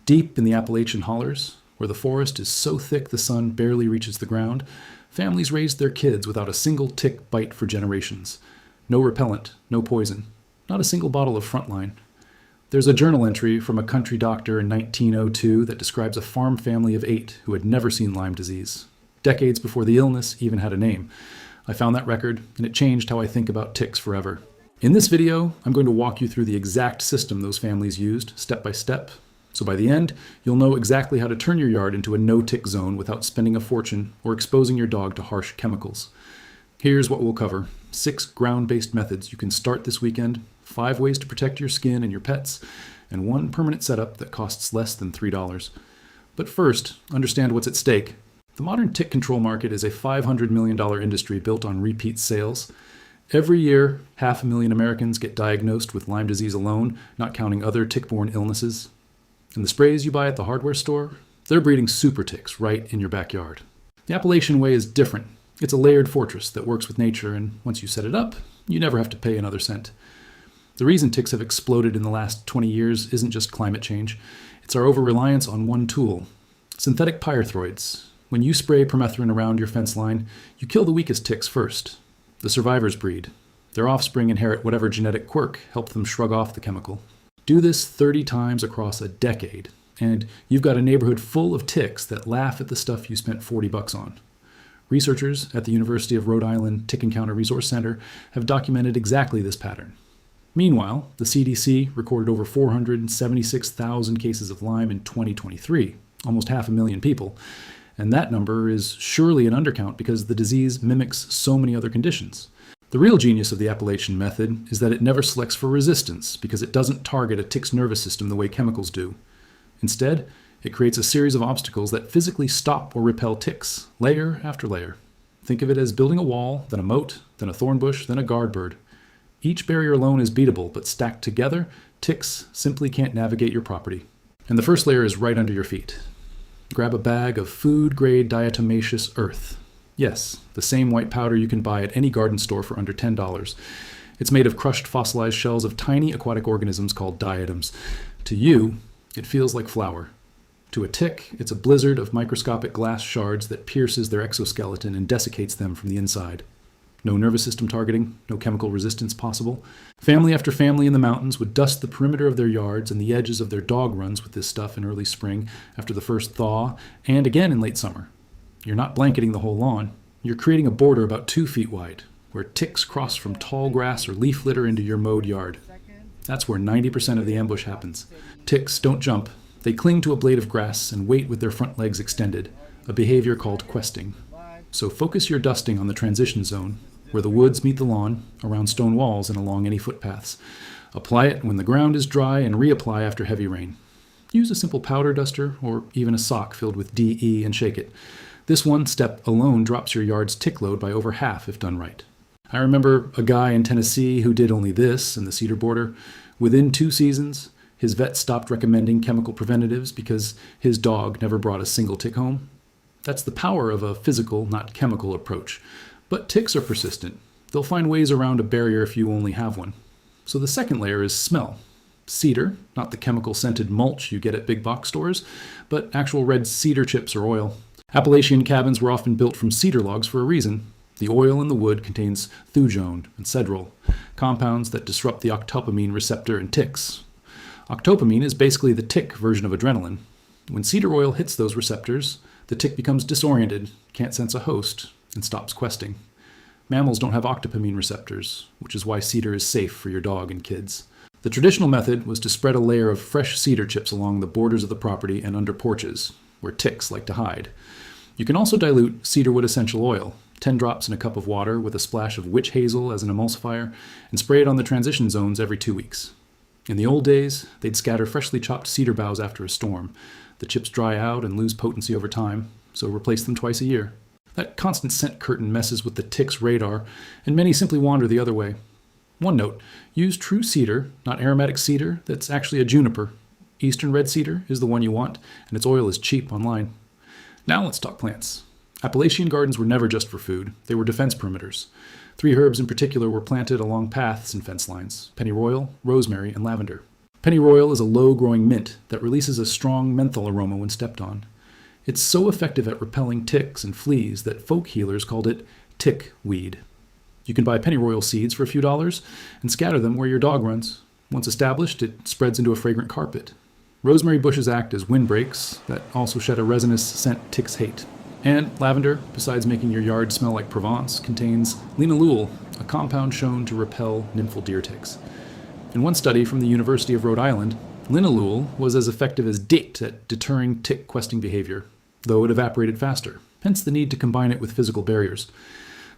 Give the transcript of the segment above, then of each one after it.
Deep in the Appalachian hollers, where the forest is so thick the sun barely reaches the ground, families raised their kids without a single tick bite for generations. No repellent, no poison, not a single bottle of Frontline. There's a journal entry from a country doctor in 1902 that describes a farm family of 8 who had never seen Lyme disease, decades before the illness even had a name. I found that record, and it changed how I think about ticks forever. In this video, I'm going to walk you through the exact system those families used, step by step. So by the end, you'll know exactly how to turn your yard into a no-tick zone without spending a fortune or exposing your dog to harsh chemicals. Here's what we'll cover: 6 ground-based methods you can start this weekend, 5 ways to protect your skin and your pets, and 1 permanent setup that costs less than $3. But first, understand what's at stake. The modern tick control market is a $500 million industry built on repeat sales. Every year, 500,000 Americans get diagnosed with Lyme disease alone, not counting other tick-borne illnesses. And the sprays you buy at the hardware store, they're breeding super ticks right in your backyard. The Appalachian way is different. It's a layered fortress that works with nature, and once you set it up, you never have to pay another cent. The reason ticks have exploded in the last 20 years isn't just climate change. It's our over-reliance on one tool: synthetic pyrethroids. When you spray permethrin around your fence line, you kill the weakest ticks first. The survivors breed. Their offspring inherit whatever genetic quirk helped them shrug off the chemical. Do this 30 times across a decade, and you've got a neighborhood full of ticks that laugh at the stuff you spent $40 on. Researchers at the University of Rhode Island Tick Encounter Resource Center have documented exactly this pattern. Meanwhile, the CDC recorded over 476,000 cases of Lyme in 2023, almost 500,000 people. And that number is surely an undercount because the disease mimics so many other conditions. The real genius of the Appalachian method is that it never selects for resistance because it doesn't target a tick's nervous system the way chemicals do. Instead, it creates a series of obstacles that physically stop or repel ticks, layer after layer. Think of it as building a wall, then a moat, then a thorn bush, then a guard bird. Each barrier alone is beatable, but stacked together, ticks simply can't navigate your property. And the first layer is right under your feet. Grab a bag of food-grade diatomaceous earth. Yes, the same white powder you can buy at any garden store for under $10. It's made of crushed fossilized shells of tiny aquatic organisms called diatoms. To you, it feels like flour. To a tick, it's a blizzard of microscopic glass shards that pierces their exoskeleton and desiccates them from the inside. No nervous system targeting, no chemical resistance possible. Family after family in the mountains would dust the perimeter of their yards and the edges of their dog runs with this stuff in early spring after the first thaw, and again in late summer. You're not blanketing the whole lawn. You're creating a border about 2 feet wide, where ticks cross from tall grass or leaf litter into your mowed yard. That's where 90% of the ambush happens. Ticks don't jump. They cling to a blade of grass and wait with their front legs extended, a behavior called questing. So focus your dusting on the transition zone, where the woods meet the lawn, around stone walls and along any footpaths. Apply it when the ground is dry and reapply after heavy rain. Use a simple powder duster or even a sock filled with DE and shake it. This one step alone drops your yard's tick load by over half if done right. I remember a guy in Tennessee who did only this in the cedar border. Within 2 seasons, his vet stopped recommending chemical preventatives because his dog never brought a single tick home. That's the power of a physical, not chemical approach. But ticks are persistent. They'll find ways around a barrier if you only have one. So the second layer is smell. Cedar, not the chemical-scented mulch you get at big box stores, but actual red cedar chips or oil. Appalachian cabins were often built from cedar logs for a reason. The oil in the wood contains thujone and cedrol, compounds that disrupt the octopamine receptor in ticks. Octopamine is basically the tick version of adrenaline. When cedar oil hits those receptors, the tick becomes disoriented, can't sense a host, and stops questing. Mammals don't have octopamine receptors, which is why cedar is safe for your dog and kids. The traditional method was to spread a layer of fresh cedar chips along the borders of the property and under porches, where ticks like to hide. You can also dilute cedarwood essential oil, 10 drops in a cup of water with a splash of witch hazel as an emulsifier, and spray it on the transition zones every 2 weeks. In the old days, they'd scatter freshly chopped cedar boughs after a storm. The chips dry out and lose potency over time, so replace them twice a year. That constant scent curtain messes with the tick's radar, and many simply wander the other way. One note, use true cedar, not aromatic cedar that's actually a juniper. Eastern red cedar is the one you want, and its oil is cheap online. Now let's talk plants. Appalachian gardens were never just for food, they were defense perimeters. 3 herbs in particular were planted along paths and fence lines: pennyroyal, rosemary, and lavender. Pennyroyal is a low-growing mint that releases a strong menthol aroma when stepped on. It's so effective at repelling ticks and fleas that folk healers called it tick weed. You can buy pennyroyal seeds for a few dollars and scatter them where your dog runs. Once established, it spreads into a fragrant carpet. Rosemary bushes act as windbreaks that also shed a resinous scent ticks hate. And lavender, besides making your yard smell like Provence, contains linalool, a compound shown to repel nymphal deer ticks. In one study from the University of Rhode Island, linalool was as effective as DIT at deterring tick-questing behavior, though it evaporated faster, hence the need to combine it with physical barriers.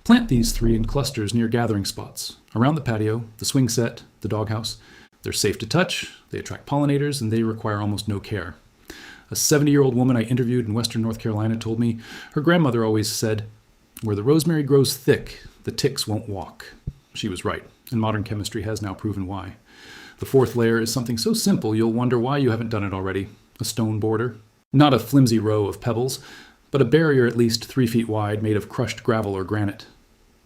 Plant these three in clusters near gathering spots, around the patio, the swing set, the doghouse. They're safe to touch, they attract pollinators, and they require almost no care. A 70-year-old woman I interviewed in western North Carolina told me her grandmother always said, "Where the rosemary grows thick, the ticks won't walk." She was right, and modern chemistry has now proven why. The fourth layer is something so simple you'll wonder why you haven't done it already. A stone border. Not a flimsy row of pebbles, but a barrier at least 3 feet wide made of crushed gravel or granite.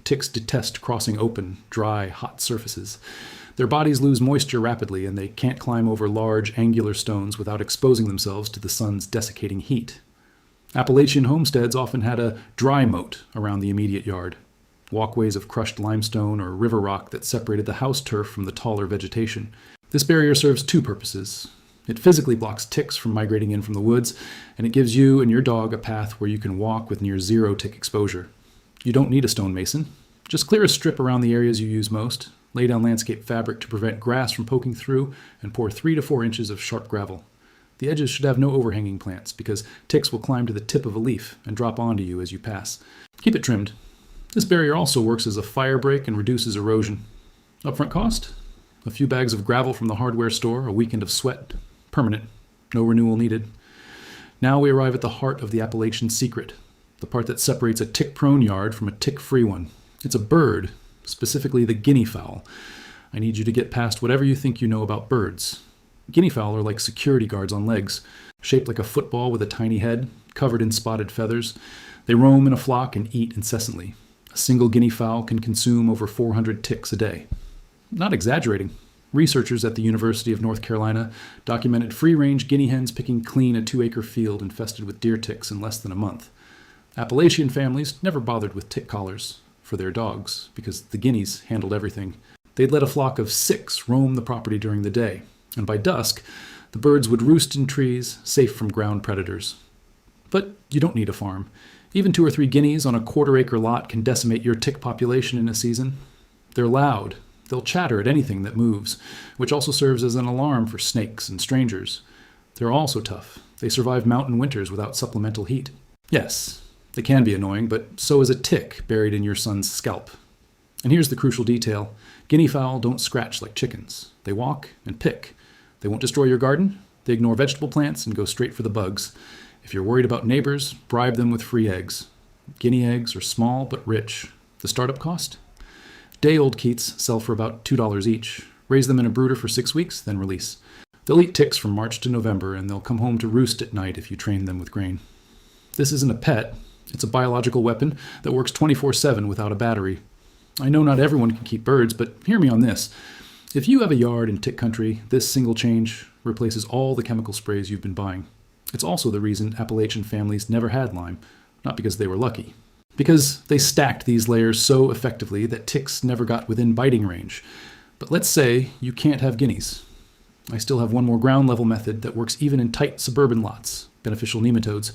Ticks detest crossing open, dry, hot surfaces. Their bodies lose moisture rapidly, and they can't climb over large, angular stones without exposing themselves to the sun's desiccating heat. Appalachian homesteads often had a dry moat around the immediate yard, walkways of crushed limestone or river rock that separated the house turf from the taller vegetation. This barrier serves two purposes. It physically blocks ticks from migrating in from the woods, and it gives you and your dog a path where you can walk with near zero tick exposure. You don't need a stonemason. Just clear a strip around the areas you use most, lay down landscape fabric to prevent grass from poking through, and pour 3 to 4 inches of sharp gravel. The edges should have no overhanging plants, because ticks will climb to the tip of a leaf and drop onto you as you pass. Keep it trimmed. This barrier also works as a fire break and reduces erosion. Upfront cost? A few bags of gravel from the hardware store, a weekend of sweat. Permanent. No renewal needed. Now we arrive at the heart of the Appalachian secret, the part that separates a tick-prone yard from a tick-free one. It's a bird, specifically the guinea fowl. I need you to get past whatever you think you know about birds. Guinea fowl are like security guards on legs, shaped like a football with a tiny head, covered in spotted feathers. They roam in a flock and eat incessantly. A single guinea fowl can consume over 400 ticks a day. Not exaggerating. Researchers at the University of North Carolina documented free-range guinea hens picking clean a 2-acre field infested with deer ticks in less than a month. Appalachian families never bothered with tick collars for their dogs because the guineas handled everything. They'd let a flock of 6 roam the property during the day, and by dusk, the birds would roost in trees, safe from ground predators. But you don't need a farm. Even 2 or 3 guineas on a quarter-acre lot can decimate your tick population in a season. They're loud. They'll chatter at anything that moves, which also serves as an alarm for snakes and strangers. They're also tough. They survive mountain winters without supplemental heat. Yes, they can be annoying, but so is a tick buried in your son's scalp. And here's the crucial detail. Guinea fowl don't scratch like chickens. They walk and pick. They won't destroy your garden. They ignore vegetable plants and go straight for the bugs. If you're worried about neighbors, bribe them with free eggs. Guinea eggs are small but rich. The startup cost? Day-old Keats sell for about $2 each. Raise them in a brooder for 6 weeks, then release. They'll eat ticks from March to November, and they'll come home to roost at night if you train them with grain. This isn't a pet. It's a biological weapon that works 24/7 without a battery. I know not everyone can keep birds, but hear me on this. If you have a yard in tick country, this single change replaces all the chemical sprays you've been buying. It's also the reason Appalachian families never had Lyme, not because they were lucky. Because they stacked these layers so effectively that ticks never got within biting range. But let's say you can't have guineas. I still have one more ground-level method that works even in tight suburban lots, beneficial nematodes.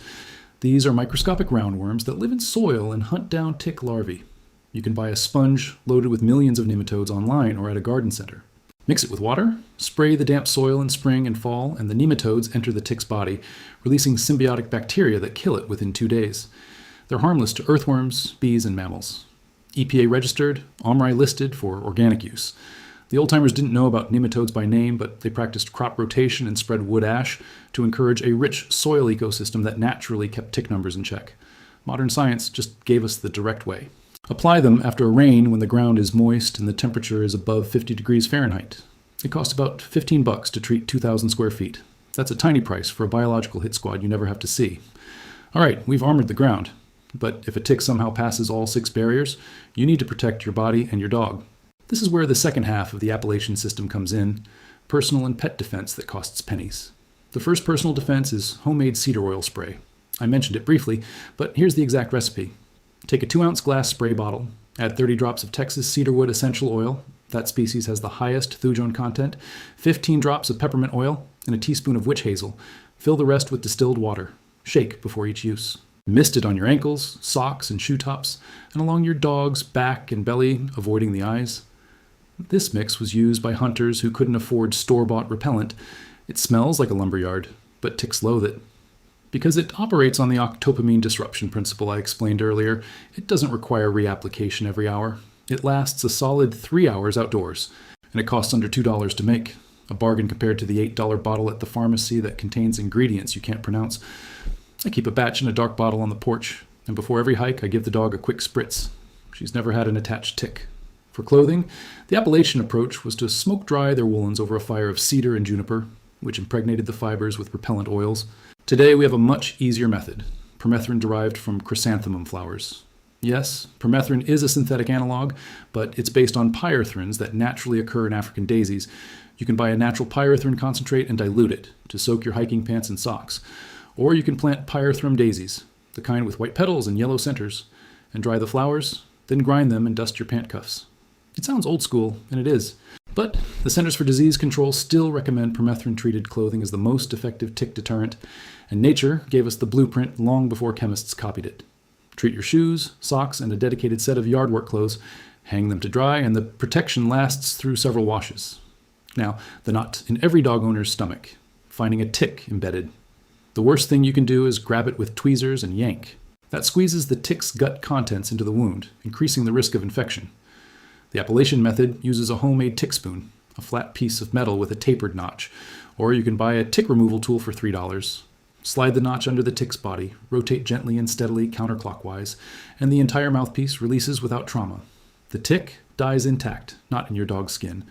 These are microscopic roundworms that live in soil and hunt down tick larvae. You can buy a sponge loaded with millions of nematodes online or at a garden center. Mix it with water, spray the damp soil in spring and fall, and the nematodes enter the tick's body, releasing symbiotic bacteria that kill it within 2 days. They're harmless to earthworms, bees, and mammals. EPA registered, OMRI listed for organic use. The old-timers didn't know about nematodes by name, but they practiced crop rotation and spread wood ash to encourage a rich soil ecosystem that naturally kept tick numbers in check. Modern science just gave us the direct way. Apply them after a rain when the ground is moist and the temperature is above 50 degrees Fahrenheit. It costs about $15 to treat 2,000 square feet. That's a tiny price for a biological hit squad you never have to see. All right, we've armored the ground. But if a tick somehow passes all 6 barriers, you need to protect your body and your dog. This is where the second half of the Appalachian system comes in. personal and pet defense that costs pennies. The first personal defense is homemade cedar oil spray. I mentioned it briefly, but here's the exact recipe. Take a 2-ounce glass spray bottle, add 30 drops of Texas cedarwood essential oil. That species has the highest thujone content, 15 drops of peppermint oil, and a teaspoon of witch hazel. Fill the rest with distilled water. Shake before each use. Mist it on your ankles, socks, and shoe tops, and along your dog's back and belly, avoiding the eyes. This mix was used by hunters who couldn't afford store-bought repellent. It smells like a lumberyard, but ticks loathe it. Because it operates on the octopamine disruption principle I explained earlier, it doesn't require reapplication every hour. It lasts a solid 3 hours outdoors, and it costs under $2 to make, a bargain compared to the $8 bottle at the pharmacy that contains ingredients you can't pronounce. I keep a batch in a dark bottle on the porch, and before every hike I give the dog a quick spritz. She's never had an attached tick. For clothing, the Appalachian approach was to smoke dry their woolens over a fire of cedar and juniper, which impregnated the fibers with repellent oils. Today we have a much easier method, permethrin derived from chrysanthemum flowers. Yes, permethrin is a synthetic analog, but it's based on pyrethrins that naturally occur in African daisies. You can buy a natural pyrethrin concentrate and dilute it to soak your hiking pants and socks. Or you can plant pyrethrum daisies, the kind with white petals and yellow centers, and dry the flowers, then grind them and dust your pant cuffs. It sounds old school, and it is. But the Centers for Disease Control still recommend permethrin-treated clothing as the most effective tick deterrent, and nature gave us the blueprint long before chemists copied it. Treat your shoes, socks, and a dedicated set of yard work clothes, hang them to dry, and the protection lasts through several washes. Now, the knot in every dog owner's stomach, finding a tick embedded. The worst thing you can do is grab it with tweezers and yank. That squeezes the tick's gut contents into the wound, increasing the risk of infection. The Appalachian method uses a homemade tick spoon, a flat piece of metal with a tapered notch, or you can buy a tick removal tool for $3. Slide the notch under the tick's body, rotate gently and steadily counterclockwise, and the entire mouthpiece releases without trauma. The tick dies intact, not in your dog's skin.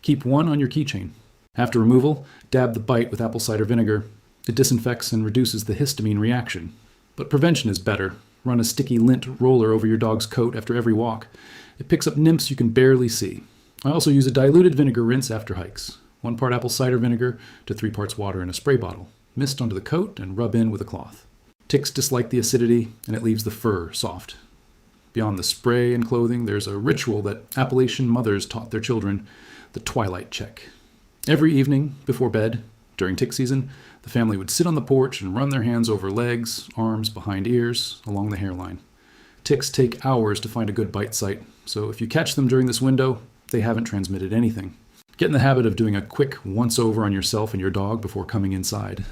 Keep one on your keychain. After removal, dab the bite with apple cider vinegar. It disinfects and reduces the histamine reaction. But prevention is better. Run a sticky lint roller over your dog's coat after every walk. It picks up nymphs you can barely see. I also use a diluted vinegar rinse after hikes. 1 part apple cider vinegar to 3 parts water in a spray bottle. Mist onto the coat and rub in with a cloth. Ticks dislike the acidity, and it leaves the fur soft. Beyond the spray and clothing, there's a ritual that Appalachian mothers taught their children, the twilight check. Every evening before bed, during tick season, the family would sit on the porch and run their hands over legs, arms, behind ears, along the hairline. Ticks take hours to find a good bite site, so if you catch them during this window, they haven't transmitted anything. Get in the habit of doing a quick once-over on yourself and your dog before coming inside.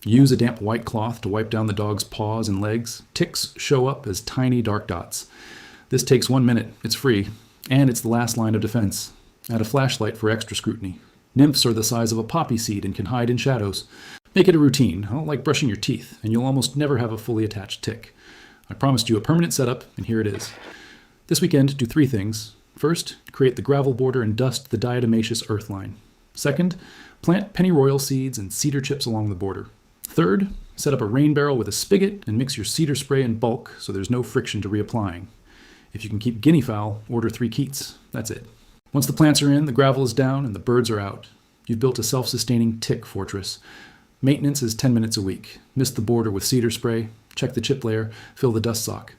Use a damp white cloth to wipe down the dog's paws and legs. Ticks show up as tiny dark dots. This takes 1 minute, it's free, and it's the last line of defense. Add a flashlight for extra scrutiny. Nymphs are the size of a poppy seed and can hide in shadows. Make it a routine, like brushing your teeth, and you'll almost never have a fully attached tick. I promised you a permanent setup, and here it is. This weekend, do 3 things. First, create the gravel border and dust the diatomaceous earth line. Second, plant pennyroyal seeds and cedar chips along the border. Third, set up a rain barrel with a spigot and mix your cedar spray in bulk so there's no friction to reapplying. If you can keep guinea fowl, order 3 keats. That's it. Once the plants are in, the gravel is down, and the birds are out. You've built a self-sustaining tick fortress. Maintenance is 10 minutes a week. Mist the border with cedar spray, check the chip layer, fill the dust sock.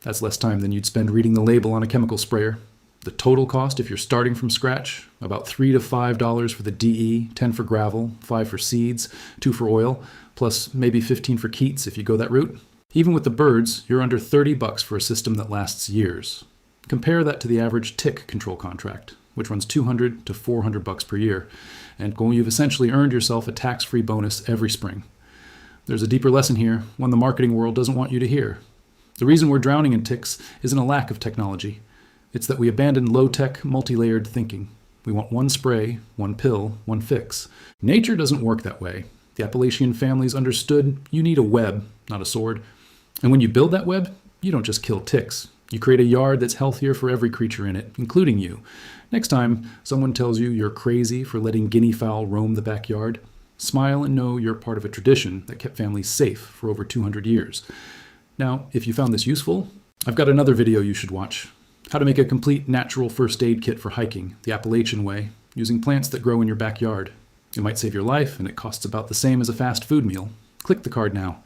That's less time than you'd spend reading the label on a chemical sprayer. The total cost, if you're starting from scratch, about $3 to $5 for the DE, 10 for gravel, 5 for seeds, 2 for oil, plus maybe 15 for keats if you go that route. Even with the birds, you're under $30 for a system that lasts years. Compare that to the average tick control contract, which runs $200 to $400 per year, and you've essentially earned yourself a tax-free bonus every spring. There's a deeper lesson here, one the marketing world doesn't want you to hear. The reason we're drowning in ticks isn't a lack of technology. It's that we abandoned low-tech, multi-layered thinking. We want one spray, one pill, one fix. Nature doesn't work that way. The Appalachian families understood you need a web, not a sword. And when you build that web, you don't just kill ticks. You create a yard that's healthier for every creature in it, including you. Next time someone tells you you're crazy for letting guinea fowl roam the backyard, smile and know you're part of a tradition that kept families safe for over 200 years. Now, if you found this useful, I've got another video you should watch. How to make a complete natural first aid kit for hiking, the Appalachian way, using plants that grow in your backyard. It might save your life, and it costs about the same as a fast food meal. Click the card now.